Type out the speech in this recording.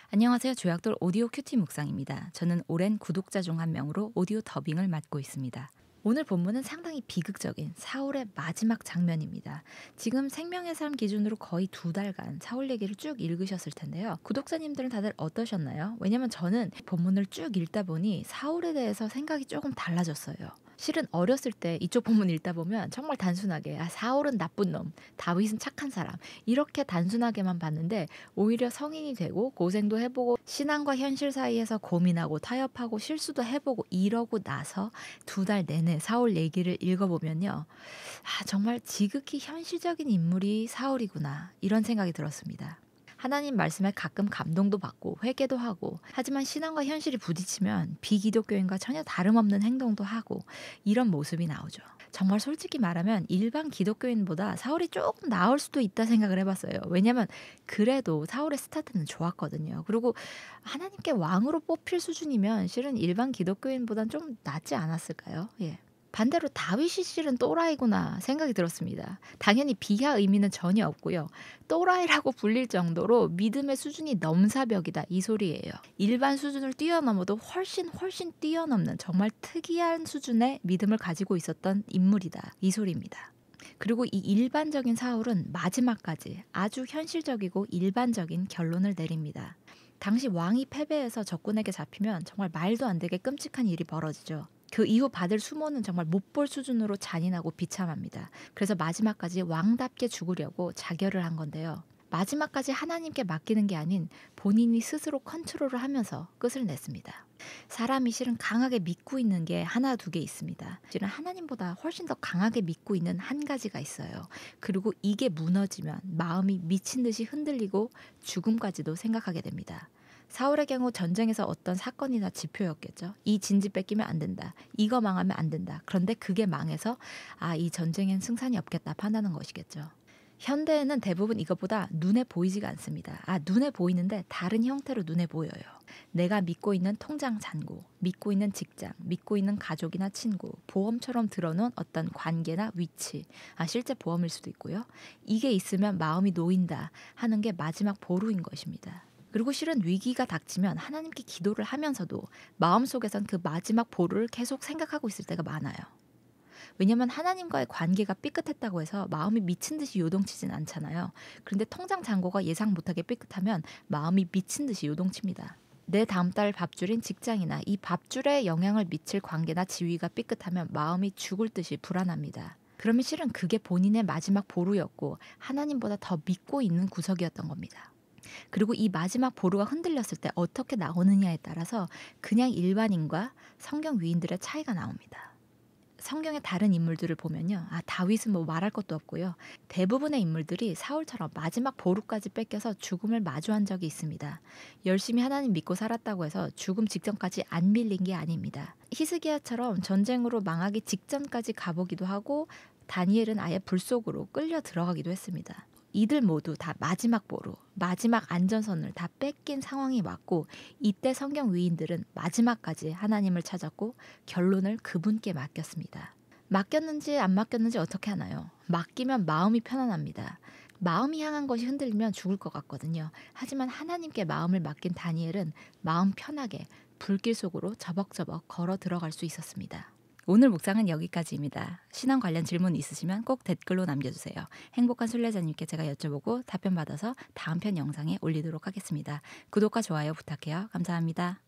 안녕하세요. 조약돌 오디오 큐티 묵상입니다. 저는 오랜 구독자 중 한 명으로 오디오 더빙을 맡고 있습니다. 오늘 본문은 상당히 비극적인 사울의 마지막 장면입니다. 지금 생명의 삶 기준으로 거의 2달간 사울 얘기를 쭉 읽으셨을 텐데요. 구독자님들은 다들 어떠셨나요? 왜냐면 저는 본문을 쭉 읽다 보니 사울에 대해서 생각이 조금 달라졌어요. 실은 어렸을 때 이쪽 본문 읽다 보면 정말 단순하게 사울은 나쁜 놈, 다윗은 착한 사람 이렇게 단순하게만 봤는데 오히려 성인이 되고 고생도 해보고 신앙과 현실 사이에서 고민하고 타협하고 실수도 해보고 이러고 나서 2달 내내 사울 얘기를 읽어보면요. 정말 지극히 현실적인 인물이 사울이구나 이런 생각이 들었습니다. 하나님 말씀에 가끔 감동도 받고 회개도 하고 하지만 신앙과 현실이 부딪히면 비기독교인과 전혀 다름없는 행동도 하고 이런 모습이 나오죠. 정말 솔직히 말하면 일반 기독교인보다 사울이 조금 나을 수도 있다 생각을 해봤어요. 왜냐면 그래도 사울의 스타트는 좋았거든요. 그리고 하나님께 왕으로 뽑힐 수준이면 실은 일반 기독교인보단 좀 낫지 않았을까요? 예. 반대로 다윗이 실은 또라이구나 생각이 들었습니다. 당연히 비하 의미는 전혀 없고요. 또라이라고 불릴 정도로 믿음의 수준이 넘사벽이다 이 소리예요. 일반 수준을 뛰어넘어도 훨씬 뛰어넘는 정말 특이한 수준의 믿음을 가지고 있었던 인물이다 이 소리입니다. 그리고 이 일반적인 사울은 마지막까지 아주 현실적이고 일반적인 결론을 내립니다. 당시 왕이 패배해서 적군에게 잡히면 정말 말도 안 되게 끔찍한 일이 벌어지죠. 그 이후 받을 수모는 정말 못 볼 수준으로 잔인하고 비참합니다. 그래서 마지막까지 왕답게 죽으려고 자결을 한 건데요. 마지막까지 하나님께 맡기는 게 아닌 본인이 스스로 컨트롤을 하면서 끝을 냈습니다. 사람이 실은 강하게 믿고 있는 게 하나 두 개 있습니다. 실은 하나님보다 훨씬 더 강하게 믿고 있는 한 가지가 있어요. 그리고 이게 무너지면 마음이 미친 듯이 흔들리고 죽음까지도 생각하게 됩니다. 사울의 경우 전쟁에서 어떤 사건이나 지표였겠죠. 이 진지 뺏기면 안 된다. 이거 망하면 안 된다. 그런데 그게 망해서 이 전쟁엔 승산이 없겠다 판단한 것이겠죠. 현대에는 대부분 이것보다 눈에 보이지가 않습니다. 눈에 보이는데 다른 형태로 눈에 보여요. 내가 믿고 있는 통장 잔고, 믿고 있는 직장, 믿고 있는 가족이나 친구, 보험처럼 들어놓은 어떤 관계나 위치, 실제 보험일 수도 있고요. 이게 있으면 마음이 놓인다 하는 게 마지막 보루인 것입니다. 그리고 실은 위기가 닥치면 하나님께 기도를 하면서도 마음속에선 그 마지막 보루를 계속 생각하고 있을 때가 많아요. 왜냐면 하나님과의 관계가 삐끗했다고 해서 마음이 미친 듯이 요동치진 않잖아요. 그런데 통장 잔고가 예상 못하게 삐끗하면 마음이 미친 듯이 요동칩니다. 내 다음 달 밥줄인 직장이나 이 밥줄에 영향을 미칠 관계나 지위가 삐끗하면 마음이 죽을 듯이 불안합니다. 그러면 실은 그게 본인의 마지막 보루였고 하나님보다 더 믿고 있는 구석이었던 겁니다. 그리고 이 마지막 보루가 흔들렸을 때 어떻게 나오느냐에 따라서 그냥 일반인과 성경 위인들의 차이가 나옵니다. 성경의 다른 인물들을 보면요. 다윗은 뭐 말할 것도 없고요. 대부분의 인물들이 사울처럼 마지막 보루까지 뺏겨서 죽음을 마주한 적이 있습니다. 열심히 하나님 믿고 살았다고 해서 죽음 직전까지 안 밀린 게 아닙니다. 히스기야처럼 전쟁으로 망하기 직전까지 가보기도 하고 다니엘은 아예 불 속으로 끌려 들어가기도 했습니다. 이들 모두 다 마지막 보루, 마지막 안전선을 다 뺏긴 상황이 왔고 이때 성경 위인들은 마지막까지 하나님을 찾았고 결론을 그분께 맡겼습니다. 맡겼는지 안 맡겼는지 어떻게 하나요? 맡기면 마음이 편안합니다. 마음이 향한 것이 흔들리면 죽을 것 같거든요. 하지만 하나님께 마음을 맡긴 다니엘은 마음 편하게 불길 속으로 저벅저벅 걸어 들어갈 수 있었습니다. 오늘 묵상은 여기까지입니다. 신앙 관련 질문 있으시면 꼭 댓글로 남겨주세요. 행복한 순례자님께 제가 여쭤보고 답변 받아서 다음 편 영상에 올리도록 하겠습니다. 구독과 좋아요 부탁해요. 감사합니다.